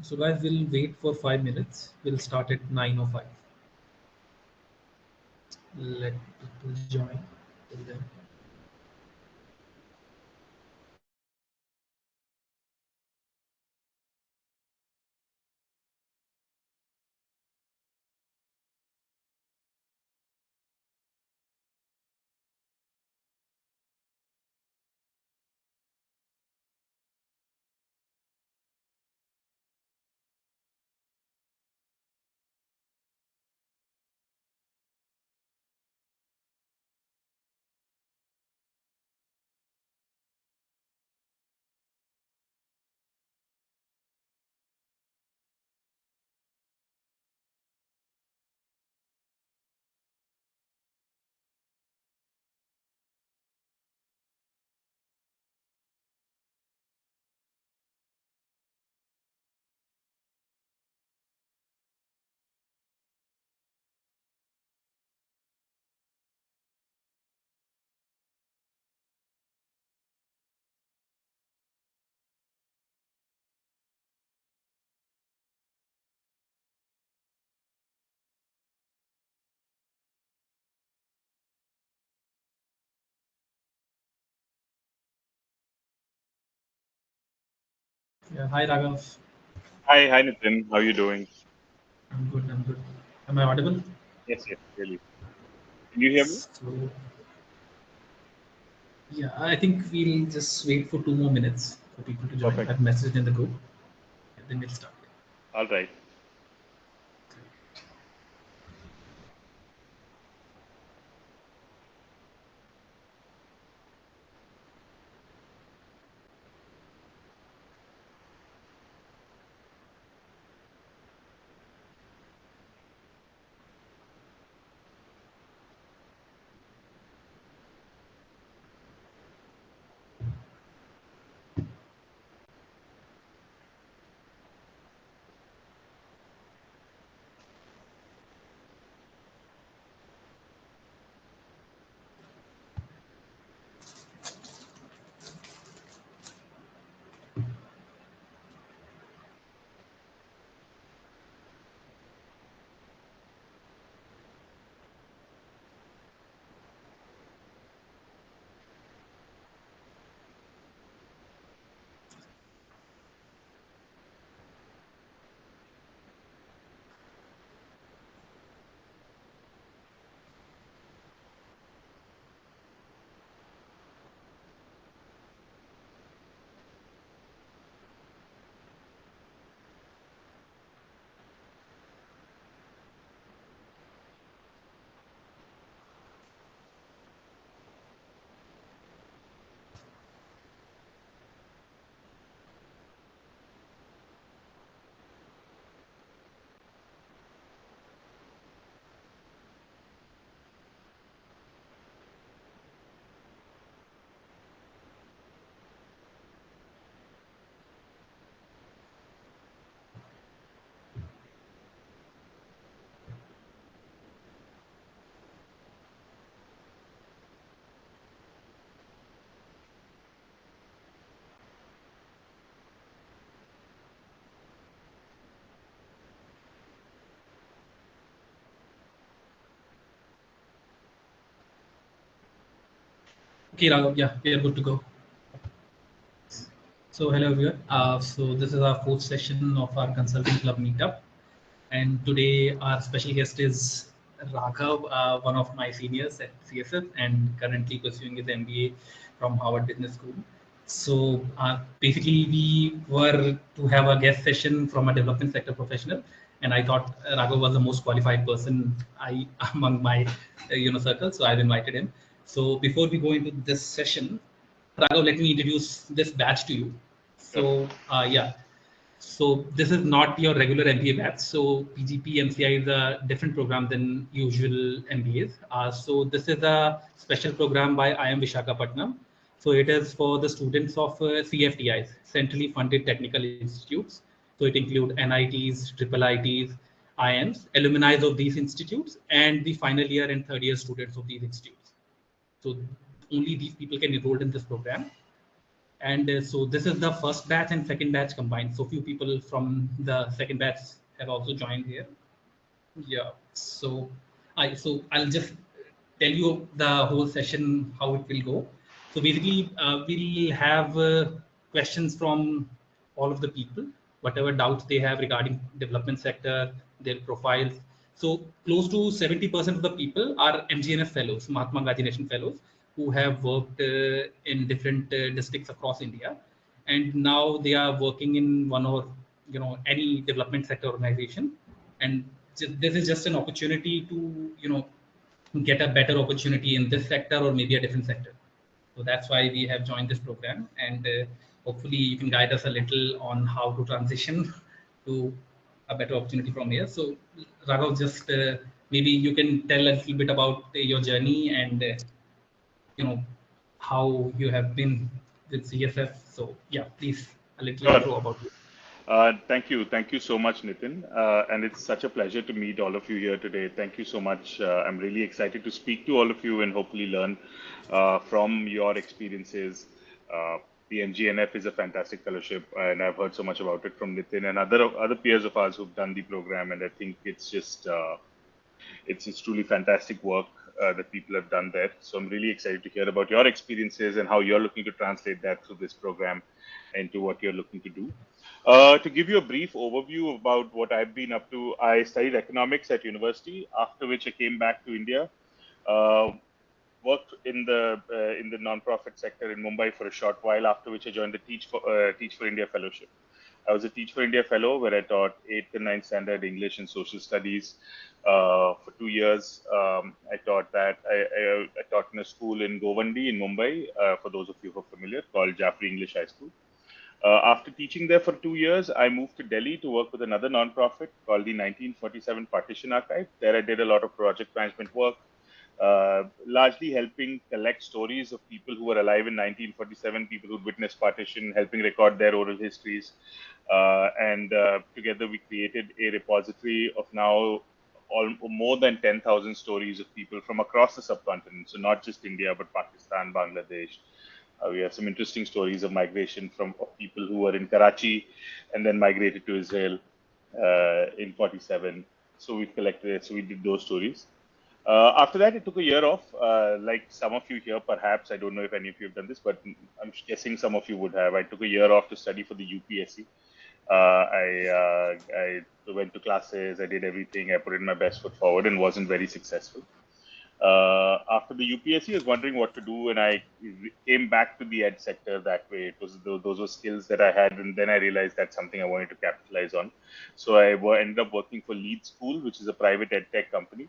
So guys, we'll wait for 5 minutes. We'll start at 9:05. Let people join till then. Yeah, hi Raghav. Hi, Nitin. How are you doing? I'm good. I'm good. Am I audible? Yes, yes, really. Can you hear me? So yeah, I think we'll just wait for 2 more minutes for people to join. Perfect. I've messaged in the group. And then we'll start. All right. Okay, Raghav, yeah, we are good to go. So, hello everyone. So, this is our fourth session of our consulting club meetup. And today, our special guest is Raghav, one of my seniors at CSF and currently pursuing his MBA from Harvard Business School. So, basically, we were to have a guest session from a development sector professional, and I thought Raghav was the most qualified person I among my circle. So, I've invited him. So, before we go into this session, Raghav, let me introduce this batch to you. Sure. So, yeah. So this is not your regular MBA batch. So PGPMCI is a different program than usual MBAs. So this is a special program by IIM Visakhapatnam. So it is for the students of CFTIs, centrally funded technical institutes. So it includes NITs, triple ITs, IIMs, alumni of these institutes, and the final year and third year students of these institutes. So only these people can enroll in this program. And so this is the first batch and second batch combined. So few people from the second batch have also joined here. Yeah. So I'll just tell you the whole session how it will go. So basically, we'll have questions from all of the people, whatever doubts they have regarding development sector, their profiles. So close to 70% of the people are MGNF fellows, Mahatma Gandhi Nation fellows, who have worked in different districts across India, and now they are working in one or any development sector organization, and this is just an opportunity to get a better opportunity in this sector or maybe a different sector. So that's why we have joined this program, and hopefully you can guide us a little on how to transition to a better opportunity from here. So Raghav, just maybe you can tell a little bit about your journey and you know how you have been with CSF. So yeah, please, a little Sure. intro about you. Thank you. Thank you so much, Nitin. And it's such a pleasure to meet all of you here today. Thank you so much. I'm really excited to speak to all of you and hopefully learn from your experiences. Uh, the MGNF is a fantastic fellowship, and I've heard so much about it from Nitin and other peers of ours who've done the program. And I think it's just it's truly fantastic work that people have done there. So I'm really excited to hear about your experiences and how you're looking to translate that through this program into what you're looking to do. To give you a brief overview about what I've been up to, I studied economics at university, after which I came back to India, uh, worked in the non-profit sector in Mumbai for a short while, after which I joined the Teach for India Fellowship. I was a Teach for India Fellow where I taught 8th and 9th standard English and social studies for 2 years. I taught that. I taught in a school in Govandi in Mumbai, for those of you who are familiar, called Jaffrey English High School. After teaching there for 2 years, I moved to Delhi to work with another nonprofit called the 1947 Partition Archive. There I did a lot of project management work, largely helping collect stories of people who were alive in 1947, people who witnessed partition, helping record their oral histories. And together we created a repository of now more than 10,000 stories of people from across the subcontinent. So not just India, but Pakistan, Bangladesh. We have some interesting stories of migration of people who were in Karachi and then migrated to Israel in 47. So we collected it. So we did those stories. After that, it took a year off. Like some of you here, perhaps, I don't know if any of you have done this, but I'm guessing some of you would have. I took a year off to study for the UPSC. I went to classes, I did everything, I put in my best foot forward and wasn't very successful. After the UPSC, I was wondering what to do, and I came back to the ed sector that way. It was those were skills that I had, and then I realized that's something I wanted to capitalize on. So ended up working for Lead School, which is a private EdTech company.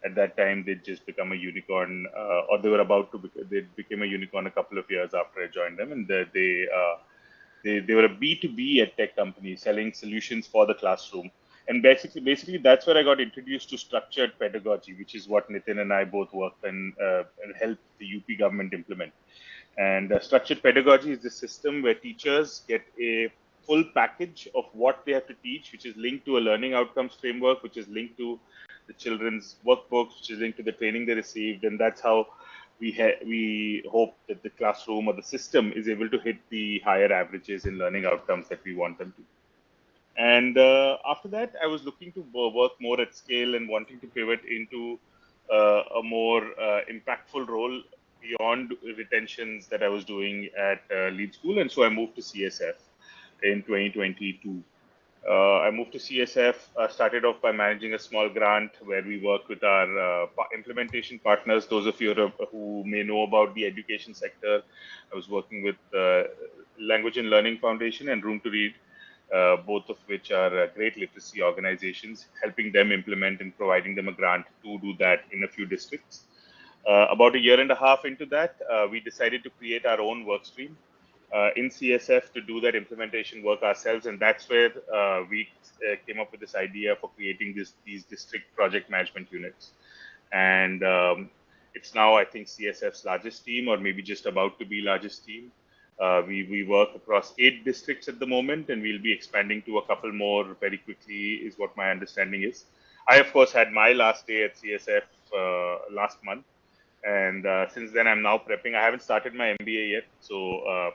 At that time, they'd just become a unicorn, or they were about to. They became a unicorn a couple of years after I joined them, and they were a B2B EdTech company selling solutions for the classroom. And basically, that's where I got introduced to structured pedagogy, which is what Nitin and I both worked and helped the UP government implement. And structured pedagogy is the system where teachers get a full package of what they have to teach, which is linked to a learning outcomes framework, which is linked to the children's workbooks, which is linked to the training they received, and that's how we hope that the classroom or the system is able to hit the higher averages in learning outcomes that we want them to. And after that, I was looking to work more at scale and wanting to pivot into a more impactful role beyond retentions that I was doing at Lead School, and so I moved to CSF in 2022. I moved to CSF, started off by managing a small grant where we worked with our implementation partners. Those of you who may know about the education sector, I was working with Language and Learning Foundation and Room to Read, both of which are great literacy organizations, helping them implement and providing them a grant to do that in a few districts. About a year and a half into that, we decided to create our own work stream in CSF to do that implementation work ourselves, and that's where we came up with this idea for creating these district project management units. And it's now, I think, CSF's largest team, or maybe just about to be largest team. We work across 8 districts at the moment, and we'll be expanding to a couple more very quickly, is what my understanding is. I, of course, had my last day at CSF last month, and since then I'm now prepping. I haven't started my MBA yet, so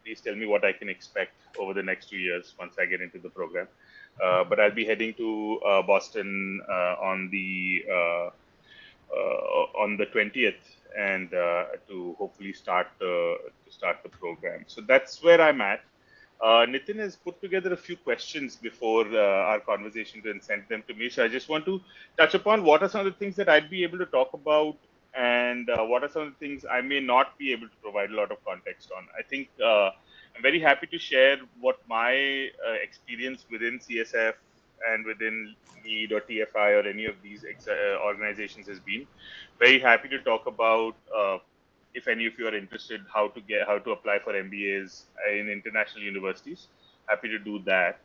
please tell me what I can expect over the next 2 years once I get into the program. But I'll be heading to Boston on the 20th, and to hopefully start the program. So that's where I'm at. Nitin has put together a few questions before our conversation and sent them to me. So I just want to touch upon what are some of the things that I'd be able to talk about, and what are some of the things I may not be able to provide a lot of context on. I think I'm very happy to share what my experience within CSF and within LEAD or TFI or any of these organizations has been. Very happy to talk about, if any of you are interested, how to apply for MBAs in international universities. Happy to do that.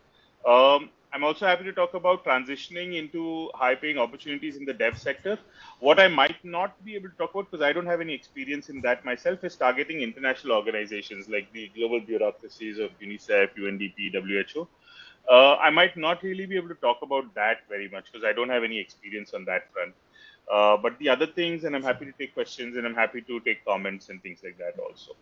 I'm also happy to talk about transitioning into high-paying opportunities in the dev sector. What I might not be able to talk about, because I don't have any experience in that myself, is targeting international organizations like the global bureaucracies of UNICEF, UNDP, WHO. I might not really be able to talk about that very much because I don't have any experience on that front. But the other things, and I'm happy to take questions, and I'm happy to take comments and things like that also.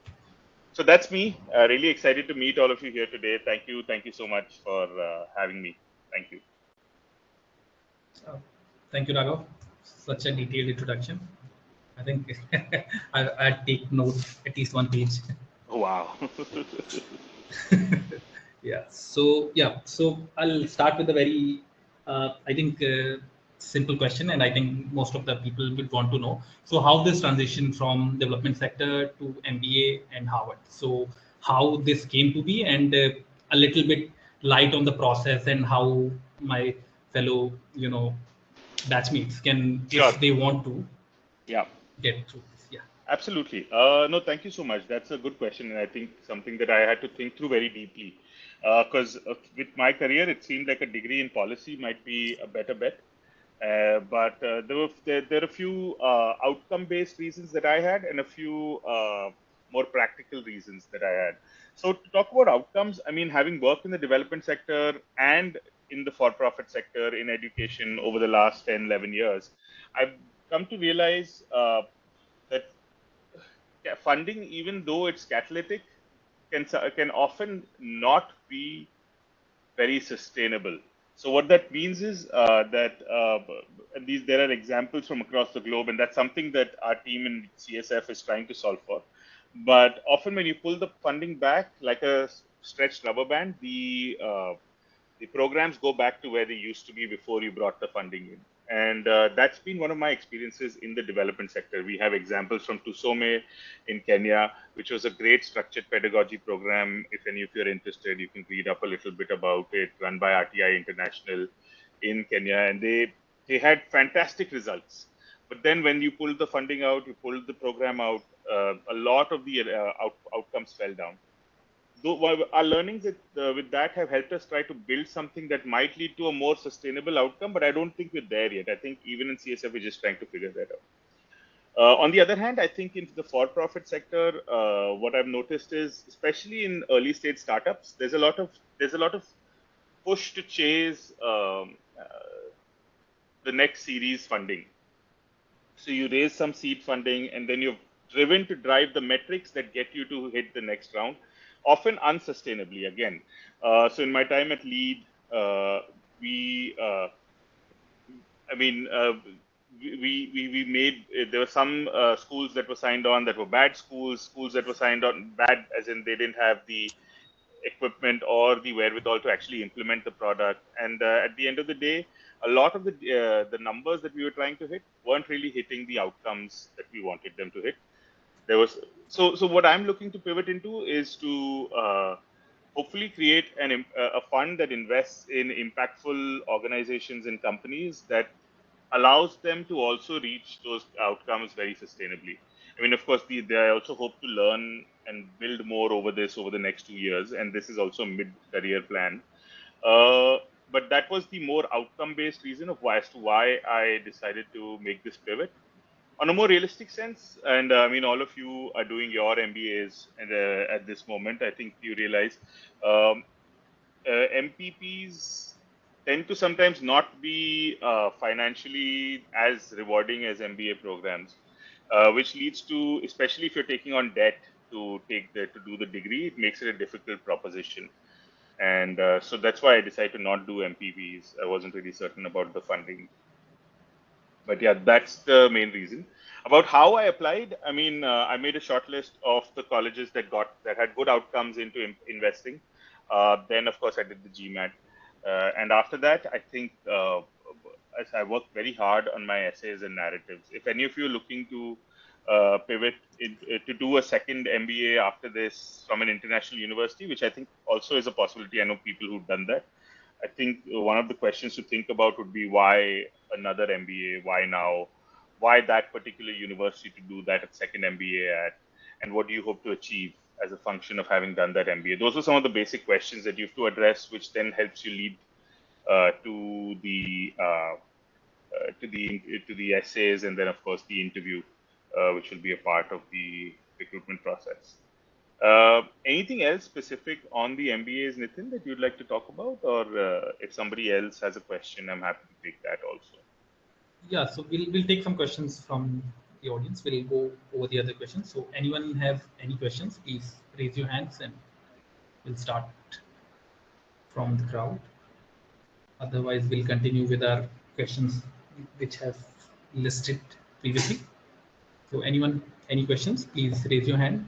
So that's me. Really excited to meet all of you here today. Thank you. Thank you so much for having me. Thank you. Thank you, Raghav. Such a detailed introduction. I think I'd take notes, at least one page. Oh, wow. Yeah. So I'll start with a very, I think, simple question, and I think most of the people will want to know. So how this transition from development sector to MBA and Harvard. So how this came to be, and a little bit light on the process and how my fellow, batchmates can, Sure. if they want to, Yeah. get through this. Yeah. Absolutely. No, thank you so much. That's a good question, and I think something that I had to think through very deeply. Because with my career, it seemed like a degree in policy might be a better bet. But there are a few outcome-based reasons that I had, and a few more practical reasons that I had. So to talk about outcomes, I mean, having worked in the development sector and in the for-profit sector in education over the last 10, 11 years, I've come to realize that funding, even though it's catalytic, can often not be very sustainable. So what that means is that there are examples from across the globe, and that's something that our team in CSF is trying to solve for. But often when you pull the funding back like a stretched rubber band, the programs go back to where they used to be before you brought the funding in. And that's been one of my experiences in the development sector. We have examples from Tusome in Kenya, which was a great structured pedagogy program. If any of you are interested, you can read up a little bit about it, run by RTI International in Kenya. And they had fantastic results. But then when you pulled the funding out, you pulled the program out, a lot of the outcomes fell down. Though our learnings with that have helped us try to build something that might lead to a more sustainable outcome, but I don't think we're there yet. I think even in CSF, we're just trying to figure that out. On the other hand, I think in the for-profit sector, what I've noticed is, especially in early stage startups, there's a lot of push to chase the next series funding. So you raise some seed funding, and then you're driven to drive the metrics that get you to hit the next round, often unsustainably again. So in my time at LEAD, we made, there were some schools that were signed on that were bad schools, schools that were signed on bad as in they didn't have the equipment or the wherewithal to actually implement the product. And at the end of the day, a lot of the numbers that we were trying to hit weren't really hitting the outcomes that we wanted them to hit. There was so what I'm looking to pivot into is to hopefully create a fund that invests in impactful organizations and companies that allows them to also reach those outcomes very sustainably. I mean, of course, they also hope to learn and build more over the next 2 years, and this is also a mid-career plan. Uh, but that was the more outcome-based reason of why as to why I decided to make this pivot. On a more realistic sense, and I mean, all of you are doing your MBAs, and at this moment, I think you realize um, MPPs tend to sometimes not be financially as rewarding as MBA programs, which leads to, especially if you're taking on debt to do the degree, it makes it a difficult proposition. And so that's why I decided to not do MPPs. I wasn't really certain about the funding, but yeah, that's the main reason. About how I applied, I mean, I made a short list of the colleges that had good outcomes into investing. Then, of course, I did the GMAT, and after that, I think as I worked very hard on my essays and narratives. If any of you are looking to pivot to do a second MBA after this from an international university, which I think also is a possibility. I know people who've done that. I think one of the questions to think about would be why another MBA, why now, why that particular university to do that at second MBA at, and what do you hope to achieve as a function of having done that MBA? Those are some of the basic questions that you have to address, which then helps you lead to the essays, and then of course the interview, which will be a part of the recruitment process. Anything else specific on the MBAs, Nitin, that you'd like to talk about? Or if somebody else has a question, I'm happy to take that also. Yeah, so we'll take some questions from the audience. We'll go over the other questions. So anyone have any questions, please raise your hands and we'll start from the crowd. Otherwise, we'll continue with our questions which have listed previously. So anyone, any questions, please raise your hand.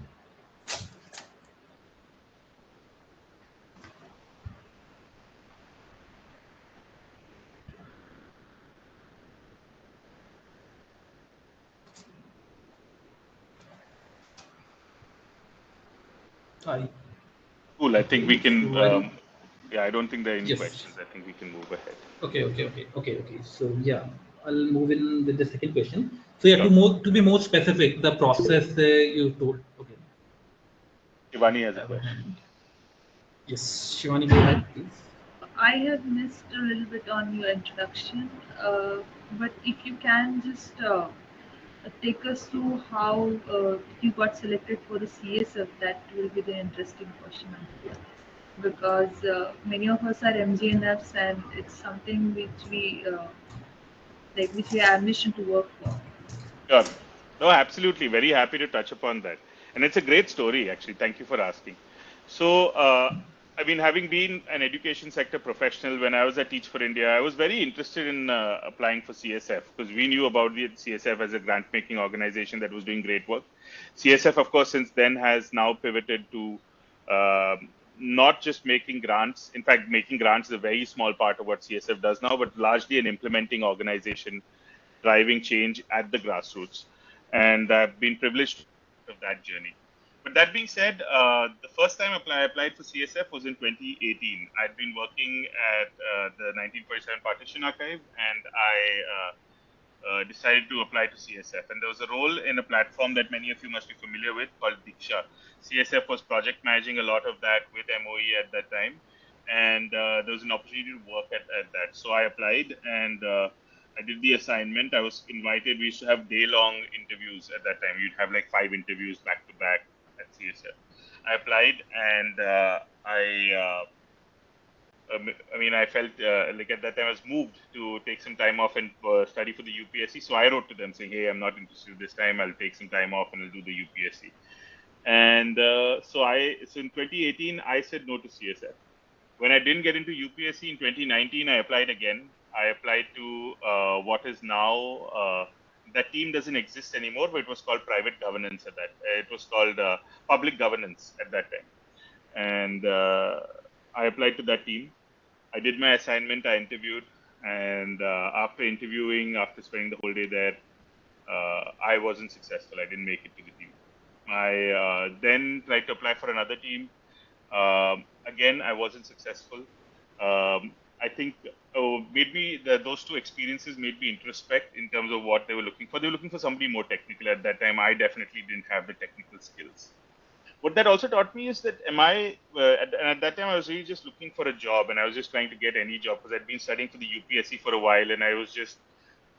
Cool. I think we can. So yeah, I don't think there are any yes. questions. I think we can move ahead. Okay. So yeah, I'll move in with the second question. So yeah, Sure. to be more specific, the process you told. Okay. Shivani has a question. Yes, Shivani, go ahead, please. I have missed a little bit on your introduction, but if you can just take us through how you got selected for the CSF, that will be the interesting question. Because many of us are MGNFs, and it's something which we which we have ambition to work for. Sure. No, absolutely. Very happy to touch upon that. And it's a great story, actually. Thank you for asking. So, I mean, having been an education sector professional when I was at Teach for India, I was very interested in applying for CSF because we knew about the CSF as a grant making organization that was doing great work. CSF, of course, since then has now pivoted to not just making grants. In fact, making grants is a very small part of what CSF does now, but largely an implementing organization driving change at the grassroots. And I've been privileged of that journey. But that being said, the first time I applied for CSF was in 2018. I'd been working at the 1947 Partition Archive, and I decided to apply to CSF. And there was a role in a platform that many of you must be familiar with called Diksha. CSF was project managing a lot of that with MOE at that time. And there was an opportunity to work at that. So I applied, and I did the assignment. I was invited. We used to have day-long interviews at that time. You'd have like 5 interviews back to back at CSF. I applied, and I mean, I felt like at that time I was moved to take some time off and study for the UPSC. So I wrote to them saying, "Hey, I'm not interested this time. I'll take some time off and I'll do the UPSC." And so in 2018, I said no to CSF. When I didn't get into UPSC in 2019, I applied again. I applied to what is now, that team doesn't exist anymore, but it was called private governance at that. It was called public governance at that time. And I applied to that team. I did my assignment, I interviewed, and after interviewing, after spending the whole day there, I wasn't successful. I didn't make it to the team. I then tried to apply for another team. Again, I wasn't successful. I think those two experiences made me introspect in terms of what they were looking for. They were looking for somebody more technical at that time. I definitely didn't have the technical skills. What that also taught me is that at that time I was really just looking for a job, and I was just trying to get any job because I'd been studying for the UPSC for a while, and I was just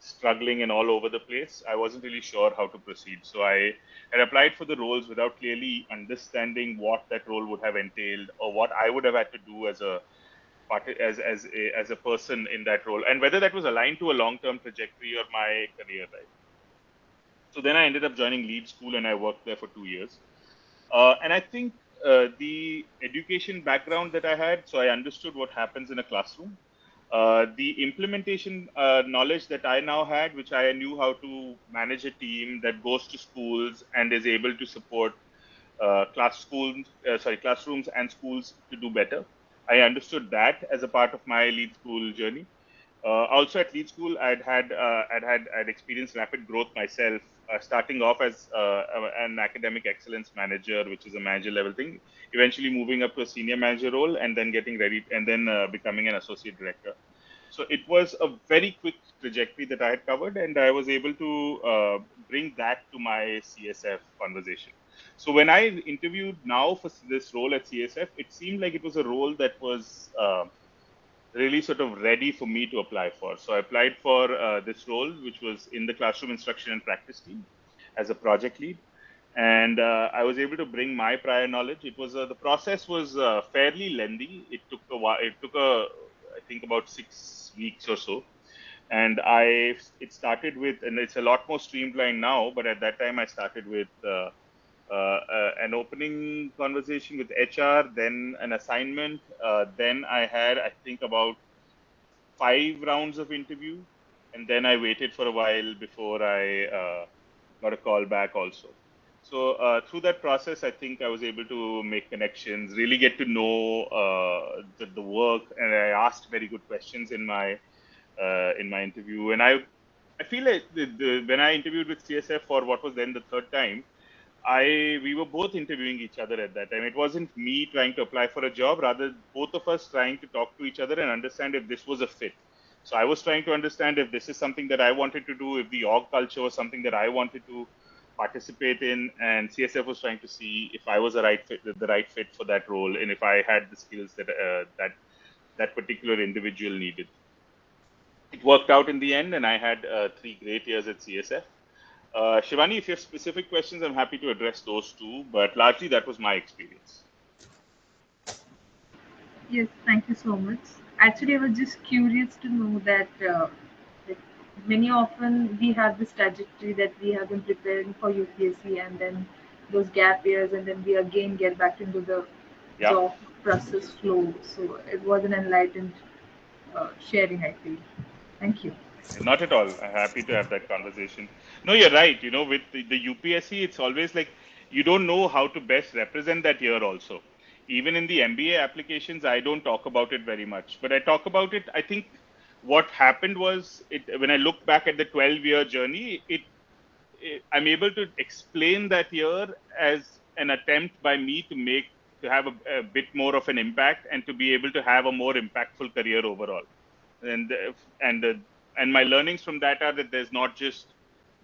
struggling and all over the place. I wasn't really sure how to proceed. So I had applied for the roles without clearly understanding what that role would have entailed or what I would have had to do as a person in that role, and whether that was aligned to a long-term trajectory or my career, right? So then I ended up joining Lead School, and I worked there for 2 years. And I think the education background that I had, so I understood what happens in a classroom. The implementation knowledge that I now had, which I knew how to manage a team that goes to schools and is able to support classrooms and schools to do better. I understood that as a part of my Lead School journey. Also at Lead School, I'd experienced rapid growth myself, starting off as an academic excellence manager, which is a manager level thing, eventually moving up to a senior manager role, and then becoming an associate director. So it was a very quick trajectory that I had covered, and I was able to bring that to my CSF conversation. So when I interviewed now for this role at CSF, it seemed like it was a role that was really sort of ready for me to apply for. So I applied for this role, which was in the classroom instruction and practice team as a project lead. And I was able to bring my prior knowledge. It was the process was fairly lengthy. It took a while. I think about 6 weeks or so. And it started with, and it's a lot more streamlined now, but at that time I started with an opening conversation with HR, then an assignment. Then I had, I think, about 5 rounds of interview, and then I waited for a while before I got a call back also. So through that process, I think I was able to make connections, really get to know the work, and I asked very good questions in my interview. And I feel like when I interviewed with CSF for what was then the third time, we were both interviewing each other at that time. It wasn't me trying to apply for a job, rather both of us trying to talk to each other and understand if this was a fit. So I was trying to understand if this is something that I wanted to do, if the org culture was something that I wanted to participate in, and CSF was trying to see if I was the right fit for that role, and if I had the skills that that particular individual needed. It worked out in the end, and I had 3 great years at CSF. Shivani, if you have specific questions, I'm happy to address those too, but largely that was my experience. Yes, thank you so much. Actually, I was just curious to know that many often we have this trajectory that we have been preparing for UPSC, and then those gap years, and then we again get back into the job process flow. So it was an enlightened sharing, I feel. Thank you. Not at all. I'm happy to have that conversation. No, you're right. With the UPSC, it's always like you don't know how to best represent that year also. Even in the MBA applications, I don't talk about it very much, but I talk about it. I think what happened was when I look back at the 12-year journey, I'm able to explain that year as an attempt by me to have a bit more of an impact and to be able to have a more impactful career overall. And my learnings from that are that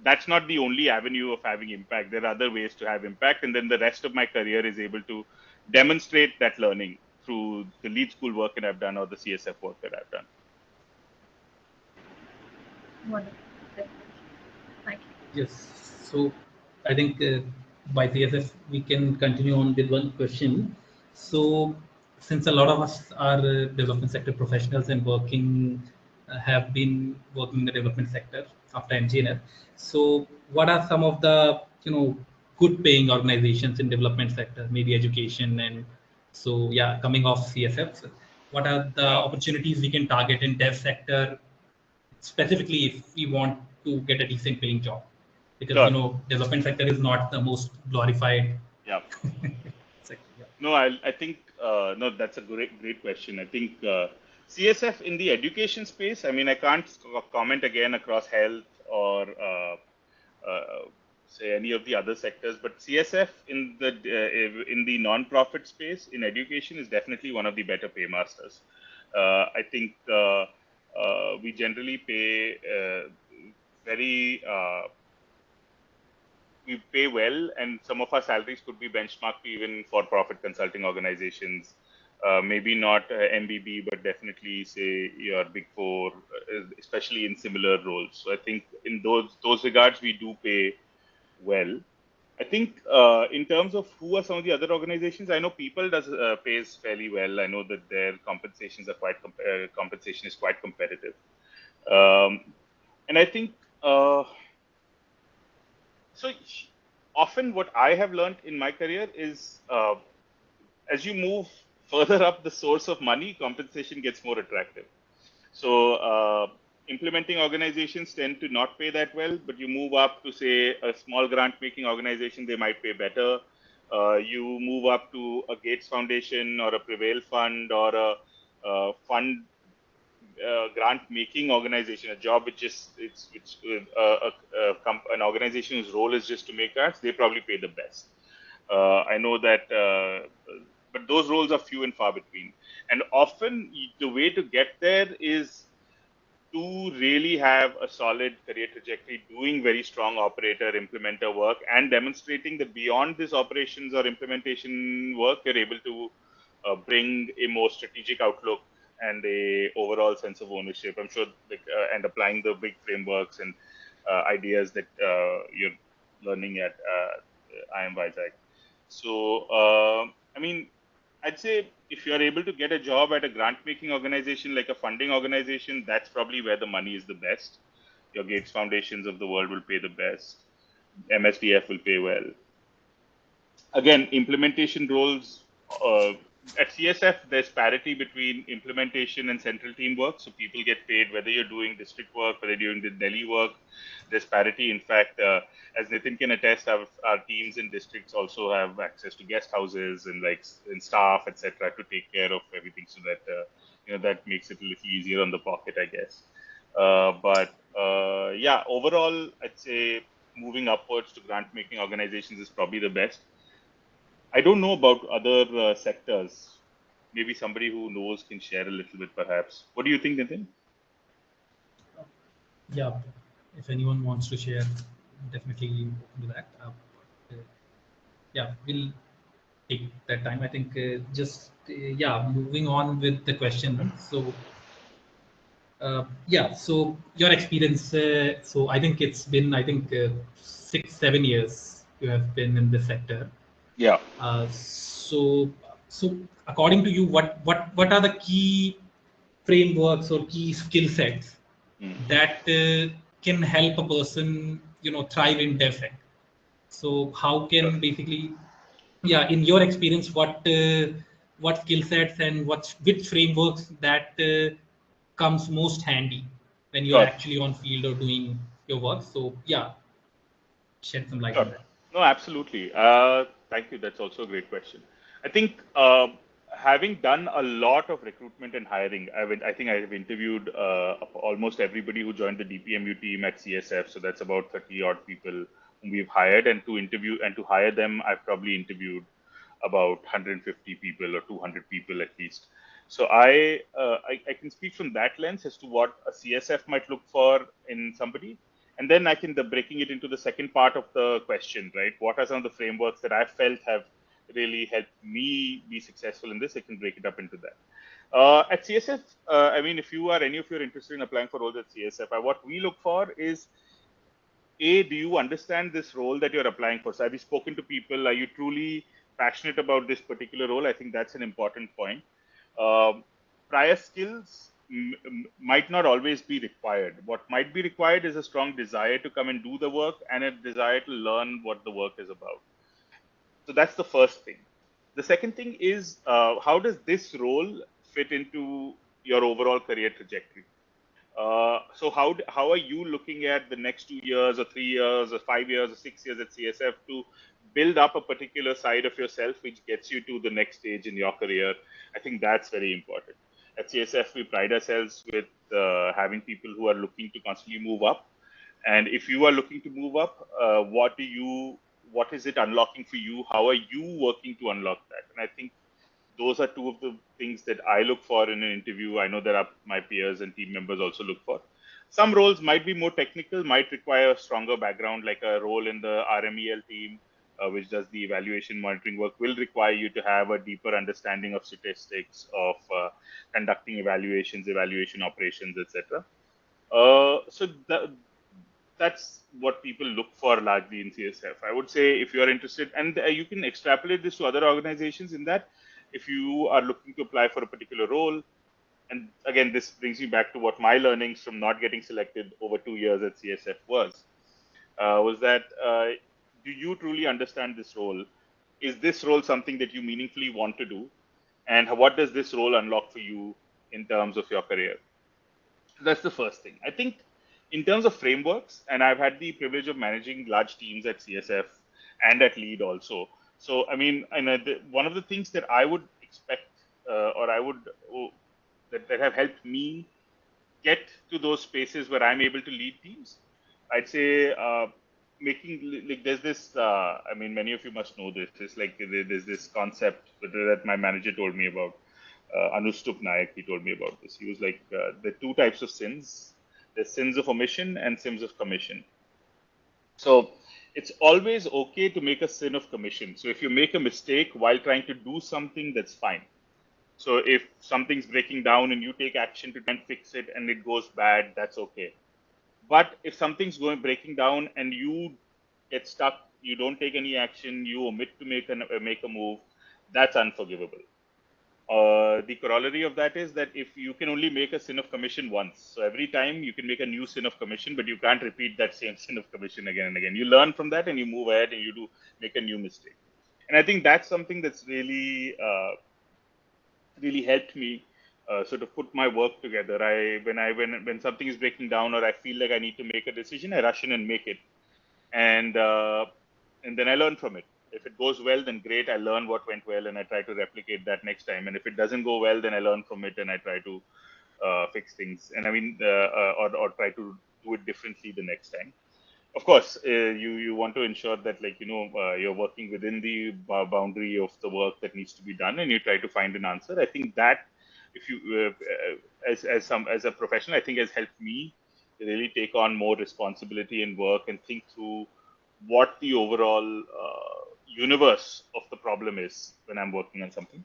that's not the only avenue of having impact. There are other ways to have impact. And then the rest of my career is able to demonstrate that learning through the Lead School work that I've done or the CSF work that I've done. Wonderful. Thank you. Yes. So I think by CSF, we can continue on with one question. So since a lot of us are development sector professionals and have been working in the development sector after engineer. So what are some of the good paying organizations in development sector, maybe education, and so coming off CSF, what are the opportunities we can target in dev sector specifically if we want to get a decent paying job, because Sure. development sector is not the most glorified Yeah. sector. Yeah. No, I think no, that's a great question. I think CSF in the education space. I mean, I can't comment again across health or uh, say any of the other sectors, but CSF in the non-profit space in education is definitely one of the better paymasters. I think we generally pay very we pay well, and some of our salaries could be benchmarked to even for-profit consulting organizations. Maybe not MBB, but definitely say your Big Four, especially in similar roles. So I think in those regards, we do pay well. I think in terms of who are some of the other organizations, I know People does pays fairly well. I know that their compensations are compensation is quite competitive, and I think. So often what I have learned in my career is as you move further up the source of money, compensation gets more attractive. So implementing organizations tend to not pay that well, but you move up to say a small grant making organization, they might pay better. You move up to a Gates Foundation or a Prevail Fund or a fund grant making organization, a job which is an organization whose role is just to make grants, they probably pay the best. I know that, but those roles are few and far between. And often the way to get there is to really have a solid career trajectory, doing very strong operator implementer work, and demonstrating that beyond this operations or implementation work, you're able to bring a more strategic outlook and a overall sense of ownership. I'm sure, and applying the big frameworks and ideas that you're learning at IIM Vizag. So, I mean, I'd say if you're able to get a job at a grant making organization like a funding organization, that's probably where the money is the best. Your Gates Foundations of the world will pay the best. MSDF will pay well. Again, implementation roles at CSF, there's parity between implementation and central team work. So people get paid whether you're doing district work, whether you're doing the Delhi work. There's parity. In fact, as Nitin can attest, our teams in districts also have access to guest houses and staff, etc., to take care of everything. So that that makes it a little easier on the pocket, I guess. But yeah, overall, I'd say moving upwards to grant making organizations is probably the best. I don't know about other sectors. Maybe somebody who knows can share a little bit, perhaps. What do you think, Nitin? Yeah, if anyone wants to share, definitely open to that. Yeah, we'll take that time. I think yeah, moving on with the question. So yeah, so your experience. So I think it's been 6-7 years you have been in this sector. Yeah. So according to you, what are the key frameworks or key skill sets Mm. that can help a person thrive in DevSec? So how Sure. can basically, yeah, in your experience, what skill sets and which frameworks that comes most handy when you're Sure. actually on field or doing your work? So yeah, shed some light Sure. on that. No, absolutely. Thank you. That's also a great question. I think having done a lot of recruitment and hiring, I think I have interviewed almost everybody who joined the DPMU team at CSF. So that's about 30 odd people whom we've hired, and to interview and to hire them, I've probably interviewed about 150 people or 200 people at least. So I can speak from that lens as to what a CSF might look for in somebody, and then I can breaking it into the second part of the question, right? What are some of the frameworks that I felt have really helped me be successful in this? I can break it up into that. At CSF, I mean, if you are any of you are interested in applying for roles at CSF, what we look for is do you understand this role that you're applying for? So have you spoken to people? Are you truly passionate about this particular role? I think that's an important point. Prior skills might not always be required. What might be required is a strong desire to come and do the work and a desire to learn what the work is about. So that's the first thing. The second thing is how does this role fit into your overall career trajectory? So how are you looking at the next 2 years or 3 years or 5 years or 6 years at CSF to build up a particular side of yourself which gets you to the next stage in your career? I think that's very important. At CSF, we pride ourselves with having people who are looking to constantly move up. And if you are looking to move up, what is it unlocking for you? How are you working to unlock that? And I think those are two of the things that I look for in an interview. I know that my peers and team members also look for. Some roles might be more technical, might require a stronger background, like a role in the RMEL team, which does the evaluation monitoring work, will require you to have a deeper understanding of statistics, of conducting evaluations, evaluation operations, etc. That's what people look for largely in CSF. I would say if you are interested, and you can extrapolate this to other organizations in that if you are looking to apply for a particular role, and again, this brings me back to what my learnings from not getting selected over 2 years at CSF was that do you truly understand this role? Is this role something that you meaningfully want to do? And what does this role unlock for you in terms of your career? That's the first thing. I think in terms of frameworks, and I've had the privilege of managing large teams at CSF and at Lead also. So, I mean, one of the things that I would expect or I would that have helped me get to those spaces where I'm able to lead teams, I'd say making like there's this. I mean, many of you must know this. It's like there's this concept that my manager told me about. Anustup Nayak, he told me about this. He was like, there are two types of sins. There's sins of omission and sins of commission. So it's always okay to make a sin of commission. So if you make a mistake while trying to do something, that's fine. So if something's breaking down and you take action to try and fix it and it goes bad, that's okay. But if something's breaking down and you get stuck, you don't take any action, you omit to make a move, that's unforgivable. The corollary of that is that if you can only make a sin of commission once, so every time you can make a new sin of commission, but you can't repeat that same sin of commission again and again. You learn from that and you move ahead and you do make a new mistake. And I think that's something that's really, really helped me sort of put my work together. When something is breaking down or I feel like I need to make a decision, I rush in and make it, and then I learn from it. If it goes well, then great. I learn what went well, and I try to replicate that next time. And if it doesn't go well, then I learn from it and I try to fix things. And I mean, or try to do it differently the next time. Of course, you want to ensure that you're working within the boundary of the work that needs to be done, and you try to find an answer. I think that if you as a professional, I think has helped me really take on more responsibility and work and think through what the overall universe of the problem is when I'm working on something.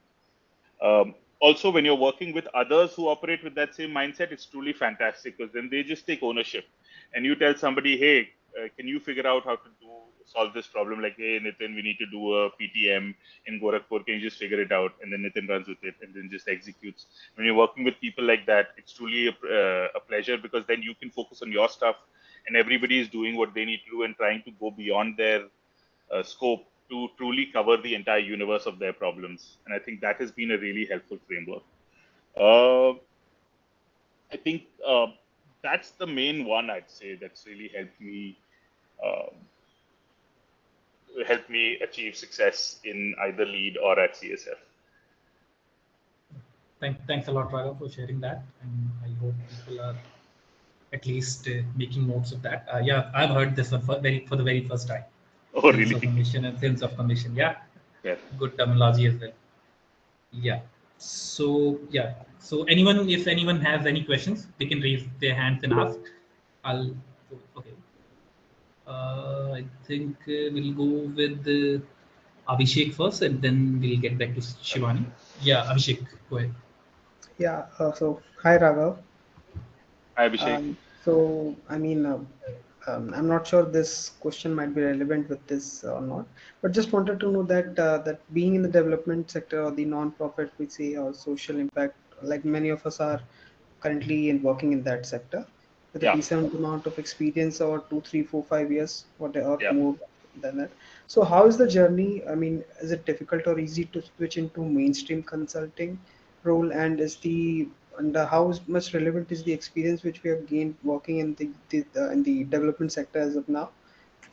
Also, when you're working with others who operate with that same mindset, it's truly fantastic because then they just take ownership. And you tell somebody, hey, can you figure out how to solve this problem? Like, hey, Nitin, we need to do a PTM in Gorakhpur. Can you just figure it out? And then Nitin runs with it and then just executes. When you're working with people like that, it's truly a pleasure because then you can focus on your stuff and everybody is doing what they need to do and trying to go beyond their scope to truly cover the entire universe of their problems. And I think that has been a really helpful framework. I think that's the main one I'd say that's really helped me achieve success in either Lead or at CSF. Thanks a lot, Raghav, for sharing that. And I hope people are at least making notes of that. Yeah, I've heard this for the very first time. Oh, Sense really? of omission and sense of commission. Yeah. Yeah. Good terminology as well. Yeah. So yeah. So if anyone has any questions, they can raise their hands and ask. Okay. I think we'll go with Abhishek first, and then we'll get back to Shivani. Yeah, Abhishek, go ahead. Yeah, so hi Raghav. Hi, Abhishek. I mean, I'm not sure this question might be relevant with this or not, but just wanted to know that being in the development sector or the non-profit, we say, or social impact, like many of us are currently working in that sector with a Yeah. decent amount of experience or 2, 3, 4, 5 years, whatever, Yeah. more than that. So how is the journey? I mean, is it difficult or easy to switch into mainstream consulting role? And is the and how much relevant is the experience which we have gained working in the development sector as of now?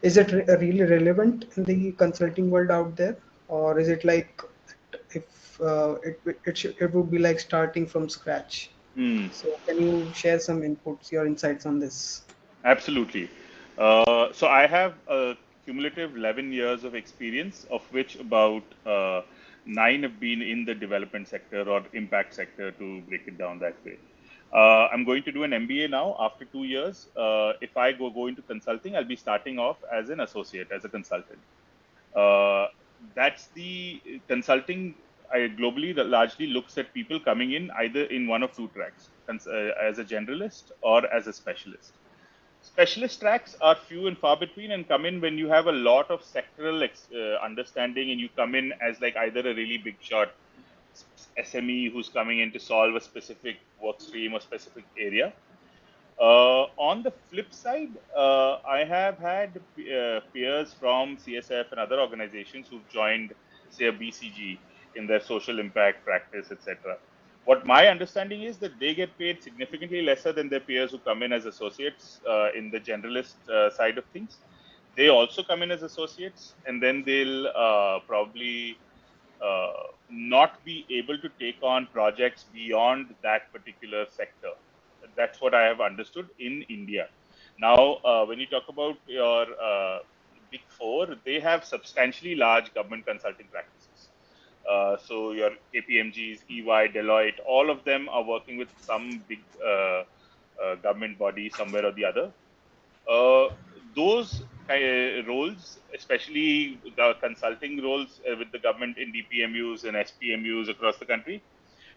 Is it really relevant in the consulting world out there, or is it like if it would be like starting from scratch? Hmm. So can you share some inputs, your insights on this? Absolutely. So I have a cumulative 11 years of experience, of which about 9 have been in the development sector or impact sector, to break it down that way. I'm going to do an MBA now after 2 years. If I go into consulting, I'll be starting off as an associate, as a consultant. Uh, that's the consulting. Globally that largely looks at people coming in either in one of two tracks, as a generalist or as a specialist. Specialist tracks are few and far between and come in when you have a lot of sectoral understanding, and you come in as like either a really big shot SME who's coming in to solve a specific work stream or specific area. On the flip side, I have had peers from CSF and other organizations who've joined, say, a BCG in their social impact practice, etc. What my understanding is that they get paid significantly lesser than their peers who come in as associates in the generalist side of things. They also come in as associates, and then they'll probably uh, not be able to take on projects beyond that particular sector. That's what I have understood in India. Now, when you talk about your big four, they have substantially large government consulting practices. So your KPMGs, EY, Deloitte, all of them are working with some big government body somewhere or the other. uh, those roles, especially the consulting roles with the government in DPMUs and SPMUs across the country,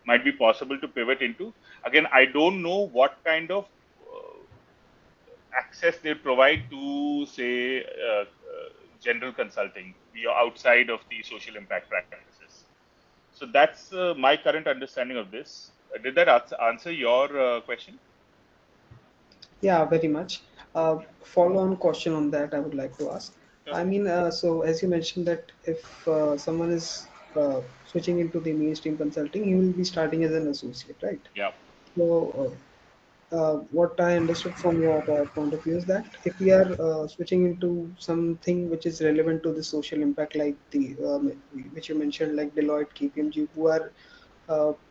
might be possible to pivot into. Again, I don't know what kind of access they provide to, say, general consulting outside of the social impact practices. So that's my current understanding of this. Did that answer your question? Yeah, very much. Follow-on question on that I would like to ask. Sure. I mean, so as you mentioned that if someone is switching into the mainstream consulting, he will be starting as an associate, right? Yeah. So, what I understood from your point of view is that if we are switching into something which is relevant to the social impact, like the which you mentioned, like Deloitte, KPMG, who are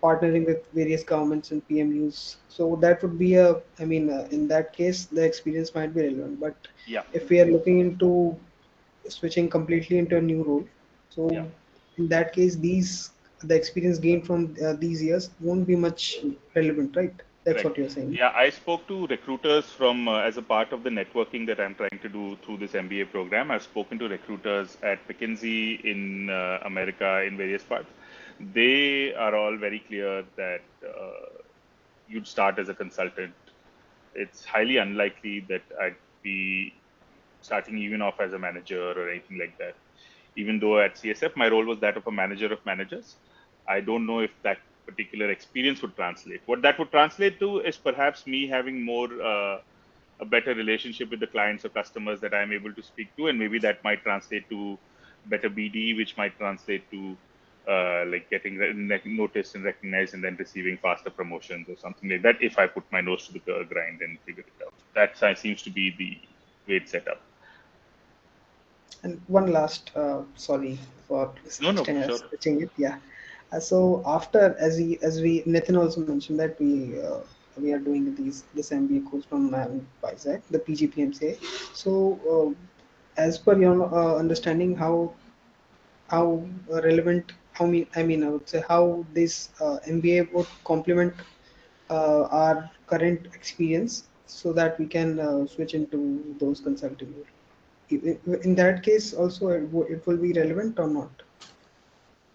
partnering with various governments and PMUs. So that would be a, I mean, in that case, the experience might be relevant. But Yeah. if we are looking into switching completely into a new role, Yeah. so in that case, the experience gained from these years won't be much relevant, right? That's Correct. what you're saying. Yeah, I spoke to recruiters from as a part of the networking that I'm trying to do through this MBA program. I've spoken to recruiters at McKinsey in America in various parts. They are all very clear that you'd start as a consultant. It's highly unlikely that I'd be starting even off as a manager or anything like that. Even though at CSF my role was that of a manager of managers, I don't know if that particular experience would translate. What that would translate to is perhaps me having more a better relationship with the clients or customers that I'm able to speak to, and maybe that might translate to better BD, which might translate to like getting noticed and recognized, and then receiving faster promotions or something like that. If I put my nose to the grind and figure it out, that seems to be the way it's set up. And one last, sorry for No, no, sure. stretching it. Yeah. So after, as we Nitin also mentioned that we are doing this MBA course from Vizag, the PGPMCI. So as per your understanding, how relevant, I would say how this MBA would complement our current experience so that we can switch into those consulting roles. In that case also it will be relevant or not?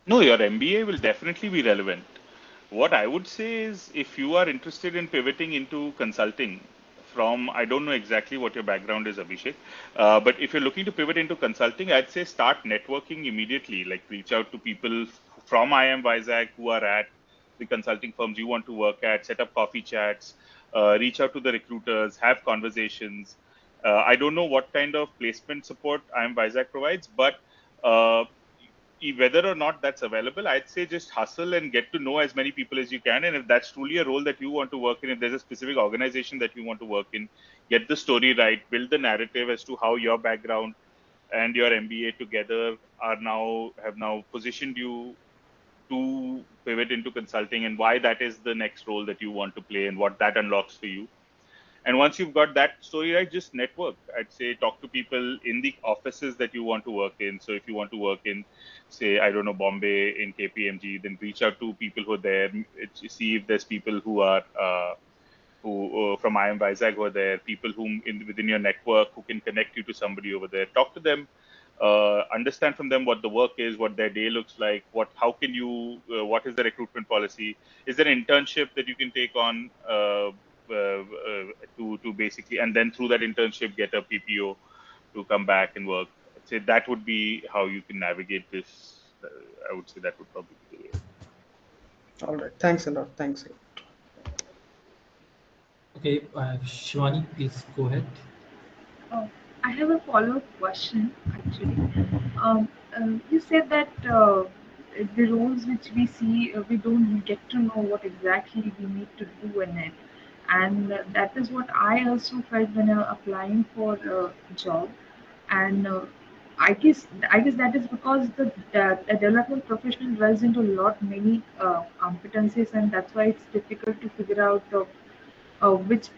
No, your MBA will definitely be relevant. What I would say is if you are interested in pivoting into consulting from, I don't know exactly what your background is, Abhishek, but if you're looking to pivot into consulting, I'd say start networking immediately, like reach out to people from IIM Vizag who are at the consulting firms you want to work at, set up coffee chats, reach out to the recruiters, have conversations. I don't know what kind of placement support IIM Vizag provides, but uh, whether or not that's available, I'd say just hustle and get to know as many people as you can. And if that's truly a role that you want to work in, if there's a specific organization that you want to work in, get the story right, build the narrative as to how your background and your MBA together have now positioned you to pivot into consulting, and why that is the next role that you want to play and what that unlocks for you. And once you've got that story right, just network. I'd say talk to people in the offices that you want to work in. So if you want to work in, say, I don't know, Bombay in KPMG, then reach out to people who are there. See if there's people who are who from IIM Vizag who are there, people whom within your network who can connect you to somebody over there. Talk to them, understand from them what the work is, what their day looks like, how can you, what is the recruitment policy? Is there an internship that you can take on to basically, and then through that internship get a PPO to come back and work. I'd say that would be how you can navigate this. I would say that would probably be the way. All right. Thanks a lot. Thanks a lot. Okay, Shivani, please go ahead. I have a follow-up question actually. You said that the roles which we see, we don't get to know what exactly we need to do in it, and that is what I also felt when applying for a job. And I guess that is because the development professional dwells into a lot many competencies, and that's why it's difficult to figure out which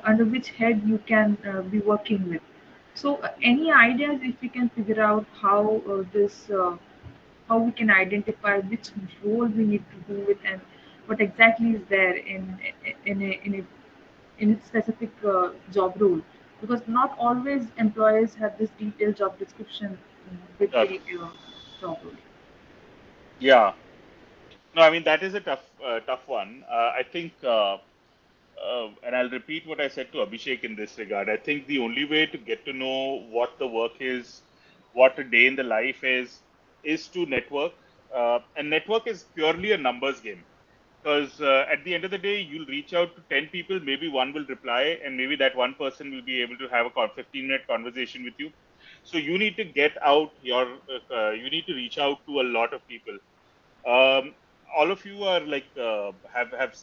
under which head you can be working with. So, any ideas if we can figure out how this how we can identify which role we need to do it, and what exactly is there in a specific job role, because not always employers have this detailed job description with the job role. Yeah. No, I mean that is a tough one. I think, and I'll repeat what I said to Abhishek in this regard. I think the only way to get to know what the work is, what a day in the life is to network. And network is purely a numbers game. Because at the end of the day, you'll reach out to 10 people, maybe one will reply, and maybe that one person will be able to have a 15-minute conversation with you. So you need to get out you need to reach out to a lot of people. All of you are like have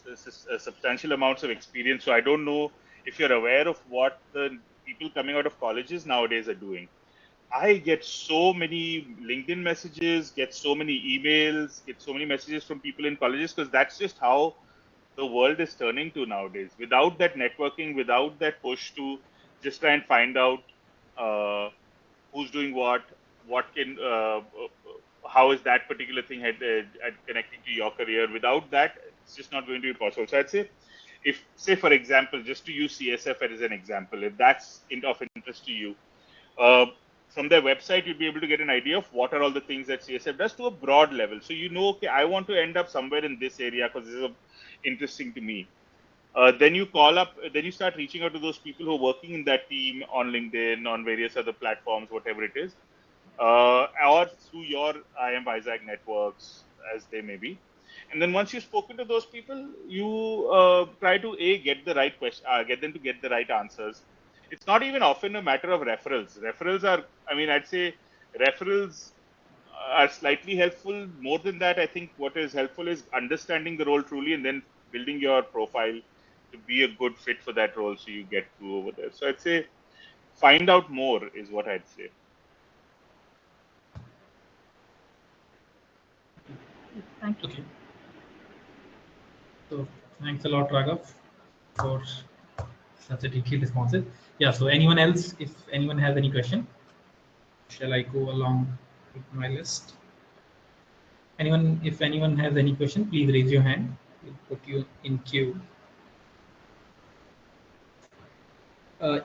substantial amounts of experience. So I don't know if you're aware of what the people coming out of colleges nowadays are doing. I get so many LinkedIn messages, get so many emails, get so many messages from people in colleges, because that's just how the world is turning to nowadays. Without that networking, without that push to just try and find out who's doing what can, how is that particular thing at connecting to your career? Without that, it's just not going to be possible. So I'd say, if, say, for example, just to use CSF as an example, if that's of interest to you, from their website, you'll be able to get an idea of what are all the things that CSF does to a broad level. So you know, okay, I want to end up somewhere in this area because this is interesting to me. Then you then you start reaching out to those people who are working in that team on LinkedIn, on various other platforms, whatever it is, or through your IIM Vizag networks, as they may be. And then once you've spoken to those people, you try to get the right question, get them to get the right answers. It's not even often a matter of referrals. Referrals are, I mean, I'd say referrals are slightly helpful. More than that, I think what is helpful is understanding the role truly and then building your profile to be a good fit for that role so you get through over there. So I'd say find out more is what I'd say. Thank you. Okay. So thanks a lot, Raghav, for such a detailed responses. Yeah, so anyone else, if anyone has any question, shall I go along with my list? Anyone, if anyone has any question, please raise your hand. We'll put you in queue.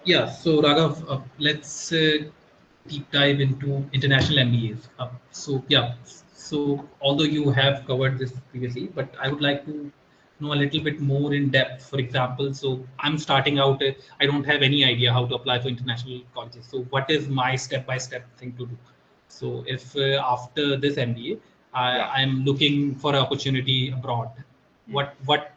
Yeah, so Raghav, let's deep dive into international MBAs. So yeah, so although you have covered this previously, but I would like to know a little bit more in depth. For example, so I'm starting out, I don't have any idea how to apply for international colleges. So what is my step-by-step thing to do? So if after this MBA, I'm looking for an opportunity abroad, what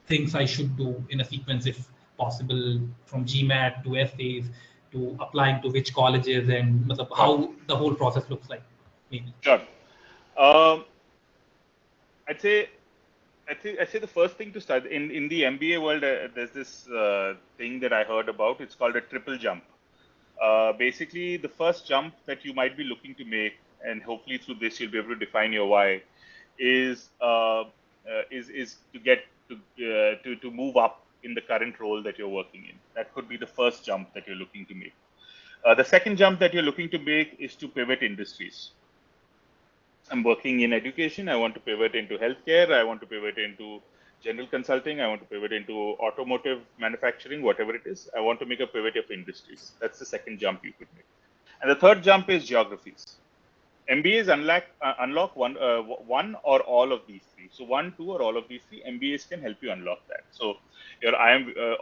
things I should do in a sequence, if possible, from GMAT to essays to applying to which colleges, and how the whole process looks like? maybe? Sure. Um, I'd say the first thing to start in the MBA world. There's this thing that I heard about. It's called a triple jump. Basically, the first jump that you might be looking to make, and hopefully through this you'll be able to define your why, is to get to move up in the current role that you're working in. That could be the first jump that you're looking to make. The second jump that you're looking to make is to pivot industries. I'm working in education. I want to pivot into healthcare. I want to pivot into general consulting. I want to pivot into automotive manufacturing, whatever it is. I want to make a pivot of industries. That's the second jump you could make. And the third jump is geographies. MBAs unlock one or all of these three. So one, two, or all of these three. MBAs can help you unlock that. So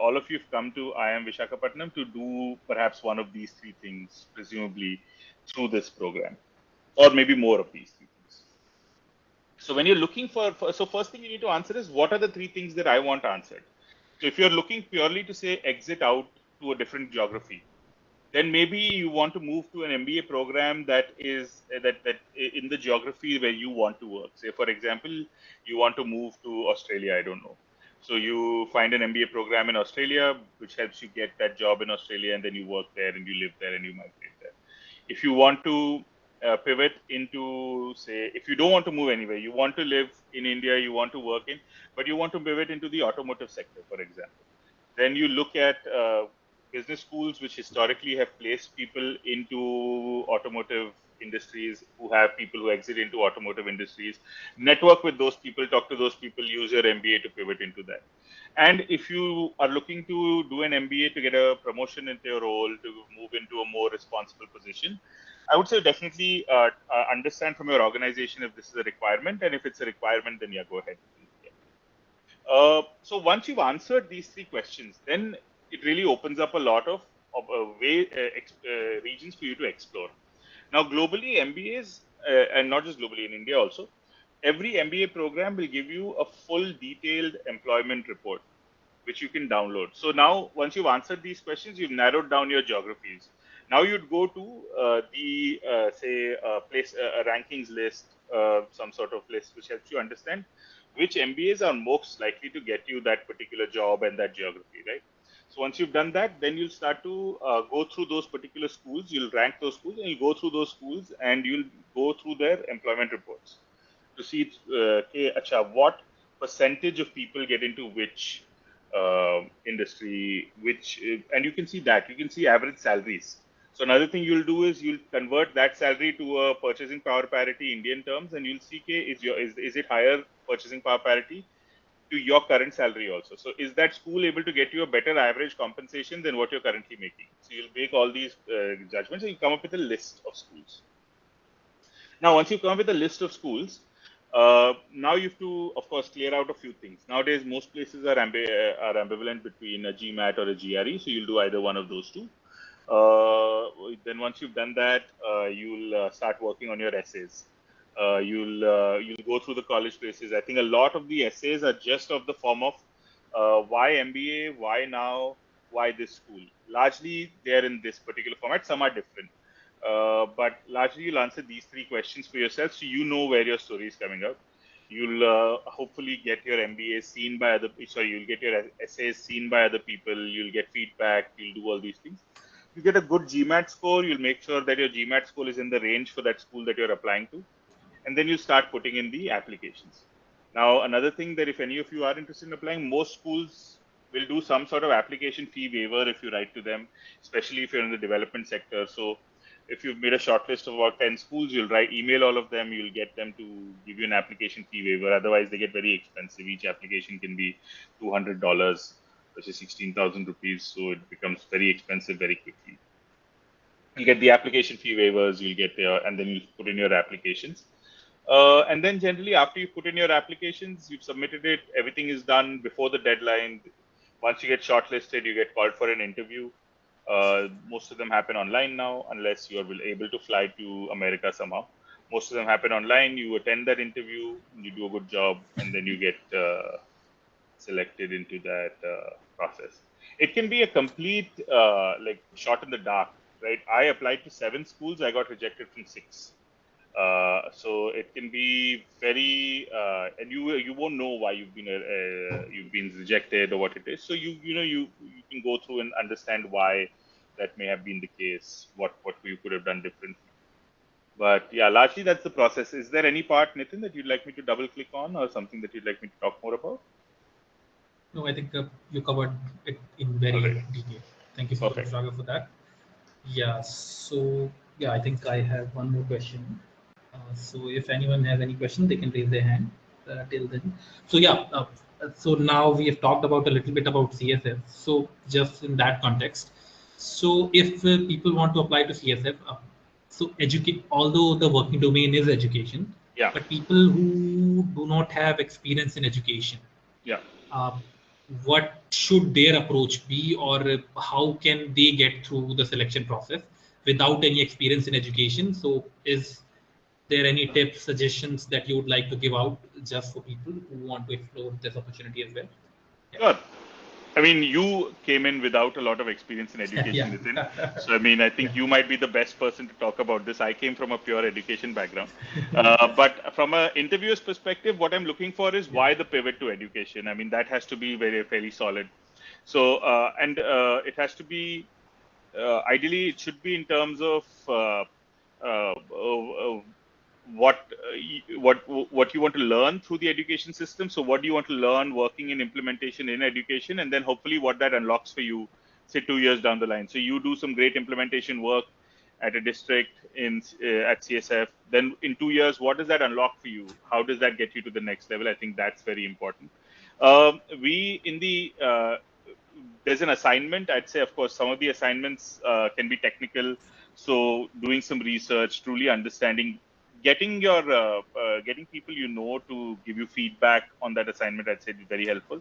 all of you have come to IIM Visakhapatnam to do perhaps one of these three things, presumably through this program, or maybe more of these three things. So when you're looking so first thing you need to answer is, what are the three things that I want answered? So if you're looking purely to say exit out to a different geography, then maybe you want to move to an MBA program that is that in the geography where you want to work. Say, for example, you want to move to Australia, I don't know. So you find an MBA program in Australia, which helps you get that job in Australia, and then you work there and you live there and you migrate there. If you want to pivot into, say, if you don't want to move anywhere, you want to live in India, you want to work in, but you want to pivot into the automotive sector, for example, then you look at business schools which historically have placed people into automotive industries, who have people who exit into automotive industries. Network with those people, talk to those people, use your MBA to pivot into that. And if you are looking to do an MBA to get a promotion into your role, to move into a more responsible position, I would say definitely understand from your organization if this is a requirement, and if it's a requirement, then yeah, go ahead. So once you've answered these three questions, then it really opens up a lot of regions for you to explore. Now, globally, MBAs, and not just globally, in India also, every MBA program will give you a full detailed employment report, which you can download. So now, once you've answered these questions, you've narrowed down your geographies. Now you'd go to a rankings list, some sort of list, which helps you understand which MBAs are most likely to get you that particular job and that geography, right? So once you've done that, then you'll start to go through those particular schools. You'll rank those schools, and you'll go through those schools, and you'll go through their employment reports to see what percentage of people get into which industry, and you can see that. You can see average salaries. So another thing you'll do is you'll convert that salary to a purchasing power parity Indian terms, and you'll see is it higher purchasing power parity to your current salary also. So is that school able to get you a better average compensation than what you're currently making? So you'll make all these judgments, and you come up with a list of schools. Now, once you come up with a list of schools, now you have to, of course, clear out a few things. Nowadays, most places are ambivalent between a GMAT or a GRE, so you'll do either one of those two. Then once you've done that, you'll start working on your essays. You'll go through the college places. I think a lot of the essays are just of the form of why MBA, why now, why this school. Largely, they're in this particular format. Some are different. But largely you'll answer these three questions for yourself, so you know where your story is coming out. You'll hopefully get your MBA seen by you'll get your essays seen by other people, you'll get feedback, you'll do all these things. You get a good GMAT score, you'll make sure that your GMAT score is in the range for that school that you're applying to, and then you start putting in the applications. Now, another thing that if any of you are interested in applying, most schools will do some sort of application fee waiver if you write to them, especially if you're in the development sector. So if you've made a short list of about 10 schools, you'll email all of them, you'll get them to give you an application fee waiver. Otherwise, they get very expensive. Each application can be $200, which is 16,000 rupees. So it becomes very expensive very quickly. You'll get the application fee waivers, you'll get and then you'll put in your applications. And then generally after you put in your applications, you've submitted it, everything is done before the deadline. Once you get shortlisted, you get called for an interview. Most of them happen online now, unless you are able to fly to America somehow. Most of them happen online. You attend that interview, you do a good job, and then you get selected into that process. It can be a complete like shot in the dark, right? I applied to 7 schools. I got rejected from 6. So it can be very, and you won't know why you've been rejected or what it is. So you can go through and understand why that may have been the case, what you could have done differently. But yeah, largely that's the process. Is there any part, Nitin, that you'd like me to double click on, or something that you'd like me to talk more about? No, I think you covered it in very detail. Thank you so much, Raghav, for that. Yeah, so yeah, I think I have one more question. So if anyone has any question, they can raise their hand till then. So yeah, so now we have talked about a little bit about CSF. So just in that context, so if people want to apply to CSF, so educate, although the working domain is education, Yeah. but people who do not have experience in education, Yeah. What should their approach be, or how can they get through the selection process without any experience in education? So is there any tips, suggestions that you would like to give out just for people who want to explore this opportunity as well? Yeah. Sure. I mean, you came in without a lot of experience in education, Nitin. So, I mean, I think you might be the best person to talk about this. I came from a pure education background. But from an interviewer's perspective, what I'm looking for is why the pivot to education. I mean, that has to be fairly solid. So, it has to be, ideally, it should be in terms of what you want to learn through the education system. So what do you want to learn working in implementation in education, and then hopefully what that unlocks for you, say 2 years down the line. So you do some great implementation work at a district at CSF. Then in 2 years, what does that unlock for you? How does that get you to the next level? I think that's very important. There's an assignment. I'd say, of course, some of the assignments can be technical. So doing some research, truly understanding, getting people to give you feedback on that assignment, I'd say, is very helpful.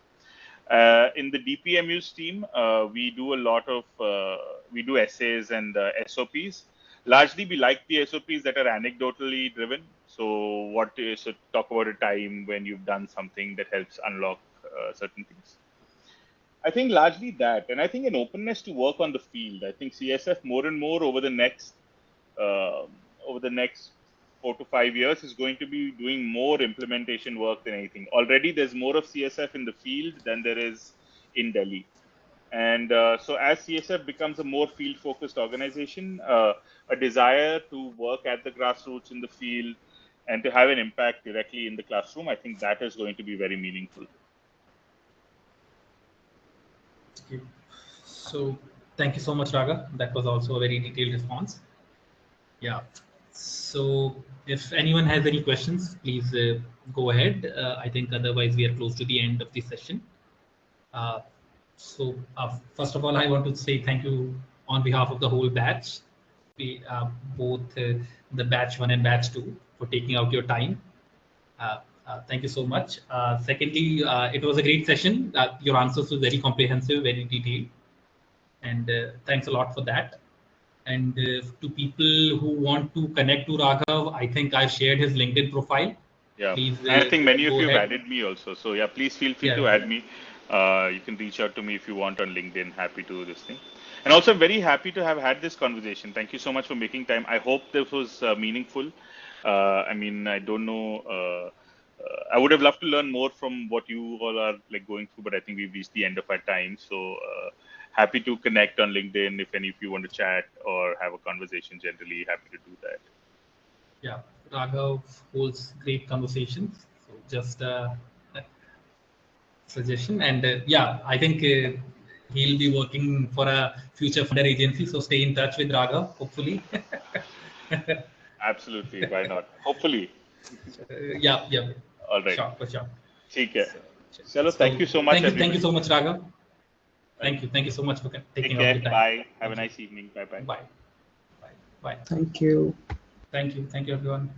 In the DPMU's team, we do a lot of we do essays and SOPs. Largely, we like the SOPs that are anecdotally driven. So talk about a time when you've done something that helps unlock certain things. I think largely that, and I think an openness to work on the field. I think CSF more and more over the next 4 to 5 years is going to be doing more implementation work than anything. Already, there's more of CSF in the field than there is in Delhi. And so as CSF becomes a more field-focused organization, a desire to work at the grassroots in the field and to have an impact directly in the classroom, I think that is going to be very meaningful. So thank you so much, Raga. That was also a very detailed response. Yeah. So if anyone has any questions, please go ahead. I think otherwise we are close to the end of the session. So first of all, I want to say thank you on behalf of the whole batch, both the batch 1 and batch 2, for taking out your time. Thank you so much. Secondly, it was a great session. Your answers were very comprehensive, very detailed, and thanks a lot for that. And to people who want to connect to Raghav, I think I shared his LinkedIn profile. Yeah, please, I think many of you have added me also. So yeah, please feel free to add me. You can reach out to me if you want on LinkedIn. Happy to do this thing. And also very happy to have had this conversation. Thank you so much for making time. I hope this was meaningful. I mean, I don't know. I would have loved to learn more from what you all are going through, but I think we've reached the end of our time. So happy to connect on LinkedIn if any of you want to chat or have a conversation. Generally, happy to do that. Yeah, Raghav holds great conversations. So just a suggestion, and yeah, I think he'll be working for a future funder agency. So stay in touch with Raghav, hopefully. Absolutely, why not? Hopefully. Yeah. All right. Sure, for sure. ठीक है. Chalo, thank you so much. Thank you so much, Raghav. Thank you so much for taking out your time. Bye. Have a nice evening. Bye. Bye. Thank you. Thank you, everyone.